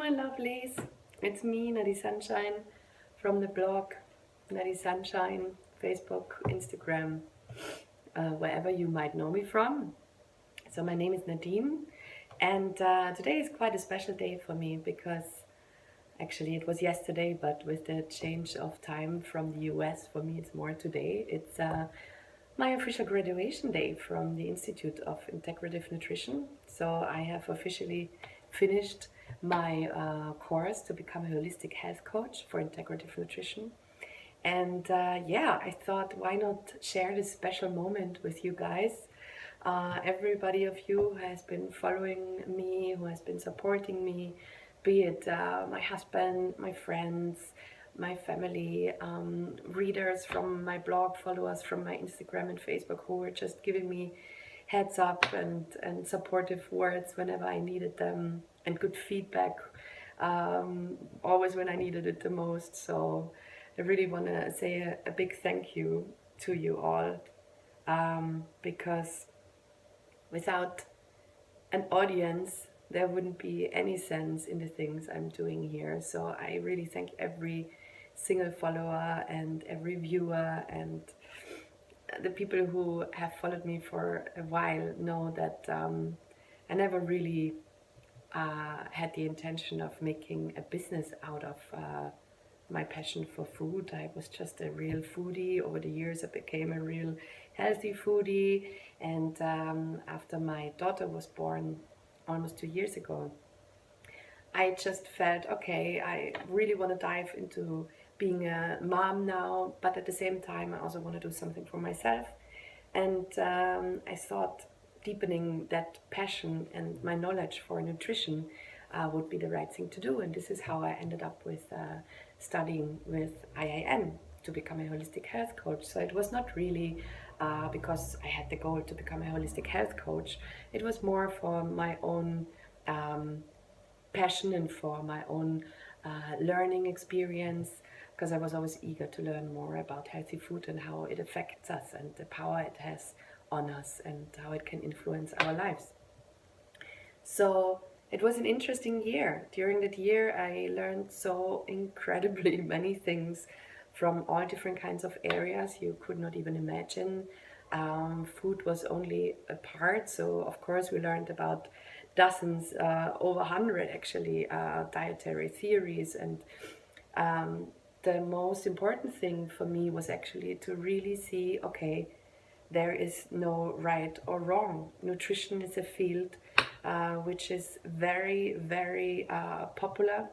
my lovelies, it's me, Nadisunshine, from the blog Nadisunshine, Facebook, Instagram, wherever you might know me from. So my name is Nadine, and today is quite a special day for me because actually it was yesterday, but with the change of time from the US, for me it's more today. It's my official graduation day from the Institute of Integrative Nutrition. So I have officially finished my course to become a holistic health coach for integrative nutrition. And I thought, why not share this special moment with you guys? Everybody of you who has been following me, who has been supporting me, be it my husband, my friends, my family, readers from my blog, followers from my Instagram and Facebook who were just giving me heads up and supportive words whenever I needed them, and good feedback always when I needed it the most. So I really want to say a big thank you to you all, because without an audience there wouldn't be any sense in the things I'm doing here. So I really thank every single follower and every viewer, and the people who have followed me for a while know that I never really had the intention of making a business out of my passion for food. I was just a real foodie. Over the years I became a real healthy foodie, and after my daughter was born almost 2 years ago, I just felt, okay, I really want to dive into being a mom now, but at the same time I also want to do something for myself. And I thought deepening that passion and my knowledge for nutrition would be the right thing to do. And this is how I ended up with studying with IIN to become a holistic health coach. So it was not really because I had the goal to become a holistic health coach. It was more for my own passion and for my own learning experience, because I was always eager to learn more about healthy food and how it affects us and the power it has on us and how it can influence our lives. So it was an interesting year. During that year I learned so incredibly many things from all different kinds of areas you could not even imagine. Food was only a part, so of course we learned about dozens, over 100 actually, dietary theories, and the most important thing for me was actually to really see, okay, there is no right or wrong. Nutrition is a field which is very, very popular,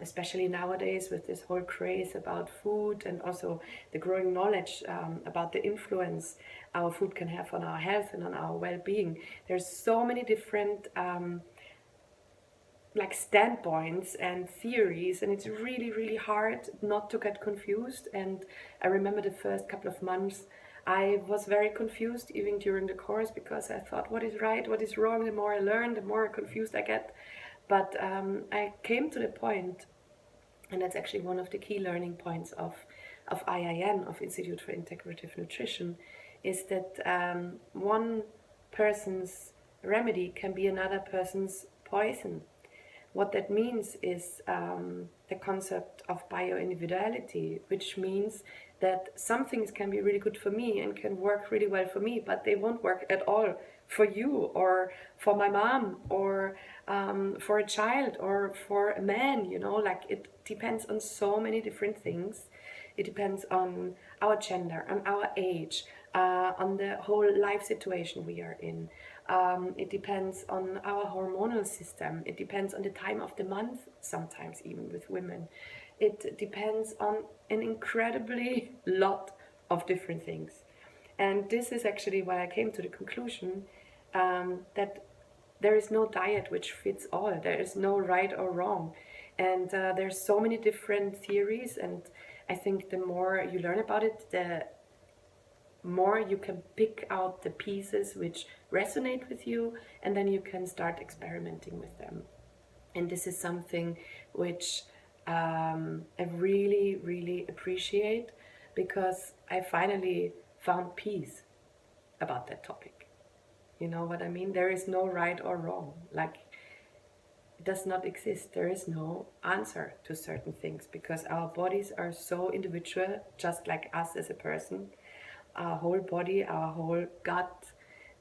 especially nowadays with this whole craze about food, and also the growing knowledge about the influence our food can have on our health and on our well-being. There's so many different standpoints and theories, and it's really, really hard not to get confused. And I remember the first couple of months I was very confused even during the course, because I thought, what is right, what is wrong? The more I learn, the more confused I get. But I came to the point, and that's actually one of the key learning points of IIN, of Institute for Integrative Nutrition, is that one person's remedy can be another person's poison. What that means is the concept of bioindividuality, which means that some things can be really good for me and can work really well for me, but they won't work at all for you, or for my mom, or for a child, or for a man. It depends on so many different things. It depends on our gender, on our age, on the whole life situation we are in. It depends on our hormonal system. It depends on the time of the month, sometimes even with women. It depends on an incredibly lot of different things. And this is actually why I came to the conclusion that there is no diet which fits all. There is no right or wrong. And there's so many different theories, and I think the more you learn about it, the more you can pick out the pieces which resonate with you, and then you can start experimenting with them. And this is something which I really, really appreciate, because I finally found peace about that topic. You know what I mean? There is no right or wrong. does not exist. There is no answer to certain things because our bodies are so individual, just like us as a person. Our whole body, our whole gut,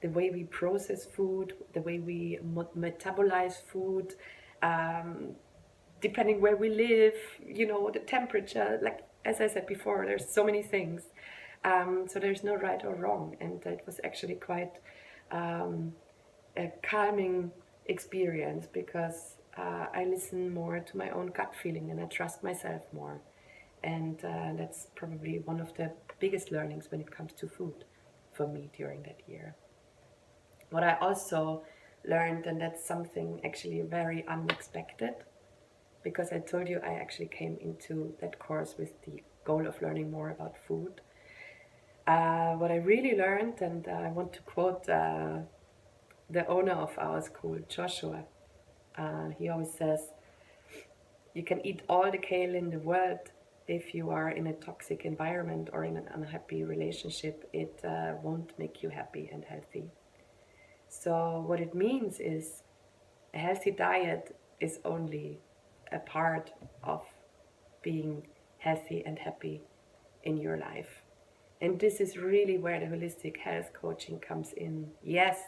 the way we process food, the way we metabolize food, depending where we live, the temperature, like as I said before, there's so many things. So there's no right or wrong, and it was actually quite a calming experience because I listen more to my own gut feeling and I trust myself more. And that's probably one of the biggest learnings when it comes to food for me during that year. What I also learned, and that's something actually very unexpected, because I told you I actually came into that course with the goal of learning more about food. What I really learned, and I want to quote the owner of our school, Joshua. He always says, you can eat all the kale in the world. If you are in a toxic environment or in an unhappy relationship, it won't make you happy and healthy. So what it means is a healthy diet is only a part of being healthy and happy in your life. And this is really where the holistic health coaching comes in. Yes,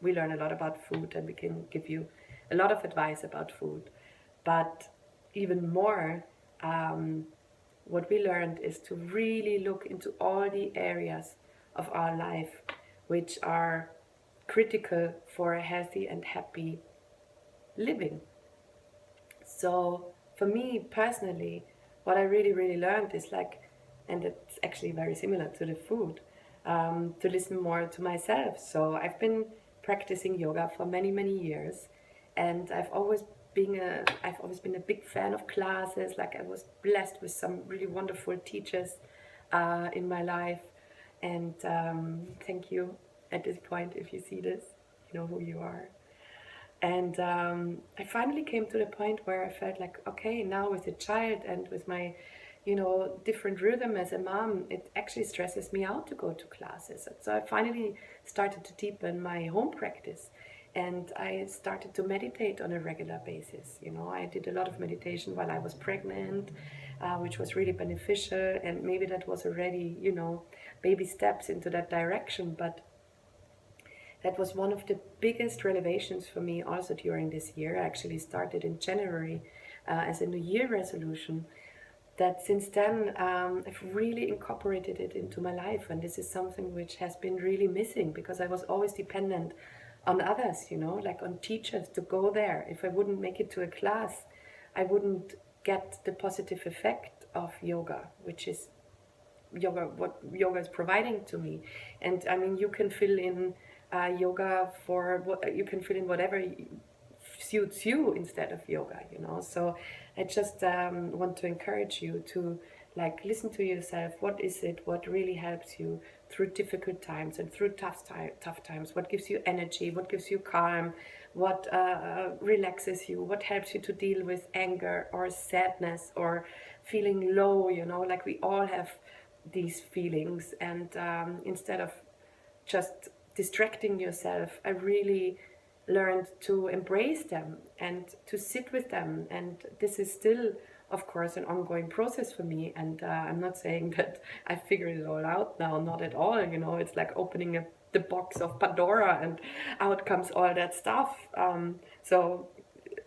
we learn a lot about food and we can give you a lot of advice about food. But even more, what we learned is to really look into all the areas of our life which are critical for a healthy and happy living. So for me personally, what I really learned is and it's actually very similar to the food, to listen more to myself. So I've been practicing yoga for many years, and I've always been a big fan of classes. Like I was blessed with some really wonderful teachers in my life, and thank you at this point if you see this, you know who you are. And I finally came to the point where I felt like, okay, now with a child and with my, different rhythm as a mom, it actually stresses me out to go to classes. So I finally started to deepen my home practice. And I started to meditate on a regular basis. I did a lot of meditation while I was pregnant, which was really beneficial. And maybe that was already, baby steps into that direction. But that was one of the biggest revelations for me also during this year. I actually started in January as a New Year resolution. That since then I've really incorporated it into my life, and this is something which has been really missing because I was always dependent on others, like on teachers to go there. If I wouldn't make it to a class, I wouldn't get the positive effect of yoga, which is what yoga is providing to me. And I mean, you can fill in yoga for what you can fill in whatever suits you instead of yoga, So I just want to encourage you to listen to yourself. What is it? What really helps you through difficult times and through tough times? What gives you energy? What gives you calm? What relaxes you? What helps you to deal with anger or sadness or feeling low? We all have these feelings, and instead of just distracting yourself, I really learned to embrace them and to sit with them. And this is still, of course, an ongoing process for me. And I'm not saying that I figured it all out now, not at all. It's like opening the box of Pandora and out comes all that stuff. So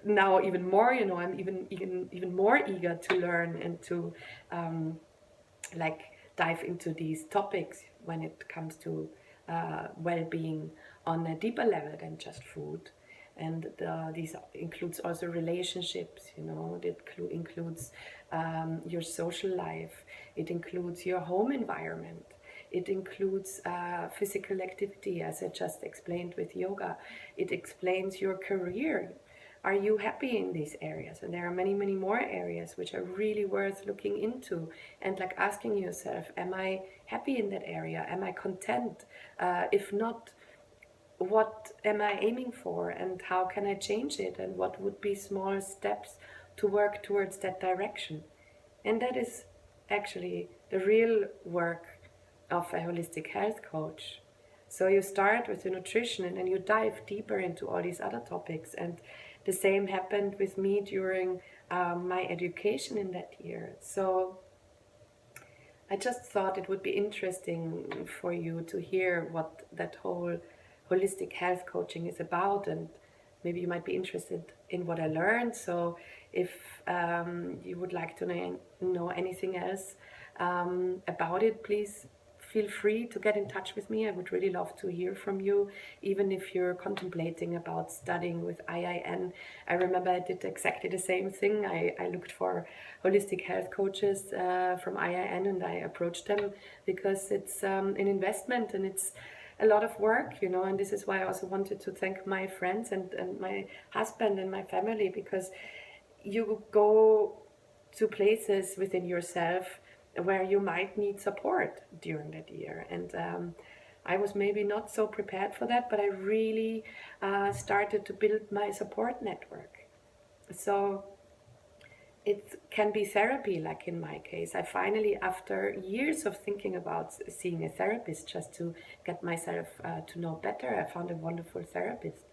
now even more, I'm even more eager to learn and to dive into these topics when it comes to well-being on a deeper level than just food. And these includes also relationships, it includes your social life, it includes your home environment, it includes physical activity, as I just explained with yoga, it explains your career. Are you happy in these areas? And there are many more areas which are really worth looking into and asking yourself, am I happy in that area? Am I content? If not, what am I aiming for and how can I change it? And what would be small steps to work towards that direction? And that is actually the real work of a holistic health coach. So you start with the nutrition and then you dive deeper into all these other topics. And the same happened with me during my education in that year. So I just thought it would be interesting for you to hear what that whole holistic health coaching is about, and maybe you might be interested in what I learned. So if you would like to know anything else about it, please feel free to get in touch with me. I would really love to hear from you, even if you're contemplating about studying with IIN. I remember I did exactly the same thing. I looked for holistic health coaches from IIN, and I approached them because it's an investment and it's a lot of work, you know, and this is why I also wanted to thank my friends and my husband and my family, because you go to places within yourself where you might need support during that year. And I was maybe not so prepared for that, but I really started to build my support network. So it can be therapy, like in my case. I finally, after years of thinking about seeing a therapist just to get myself to know better, I found a wonderful therapist.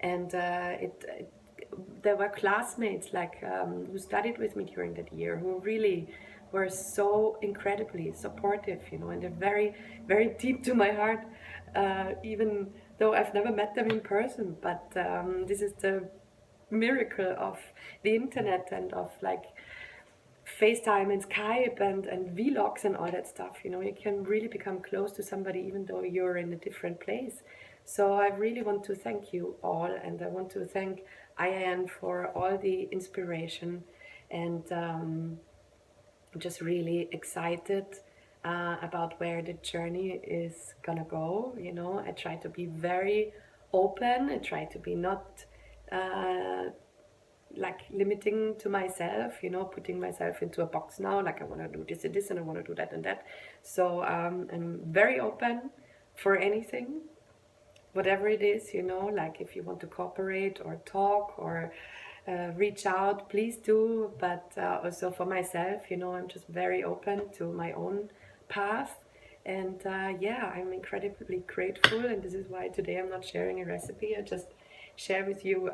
And there were classmates like who studied with me during that year who really were so incredibly supportive, you know, and they're very, very deep to my heart, even though I've never met them in person. But this is the miracle of the internet and of like FaceTime and Skype and vlogs and all that stuff. You know, you can really become close to somebody even though you're in a different place. So I really want to thank you all, and I want to thank IAN for all the inspiration, and I'm just really excited about where the journey is gonna go. You know, I try to be very open. I try to be not like limiting to myself, you know, putting myself into a box now, like I want to do this and this and I want to do that and that. So I'm very open for anything, whatever it is, you know, like if you want to cooperate or talk or reach out, please do. But also for myself, you know, I'm just very open to my own path. And yeah, I'm incredibly grateful, and this is why today I'm not sharing a recipe. I just share with you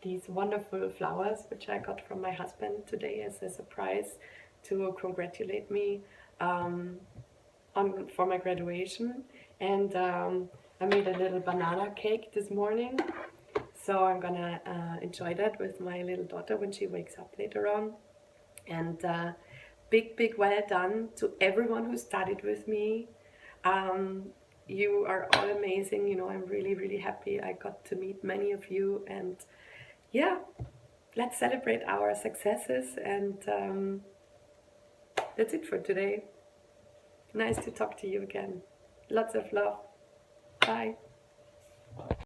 these wonderful flowers which I got from my husband today as a surprise to congratulate me for my graduation. And I made a little banana cake this morning, so I'm gonna enjoy that with my little daughter when she wakes up later on. And big well done to everyone who studied with me. You are all amazing, you know. I'm really happy I got to meet many of you, and yeah, let's celebrate our successes. And that's it for today. Nice to talk to you again. Lots of love. Bye.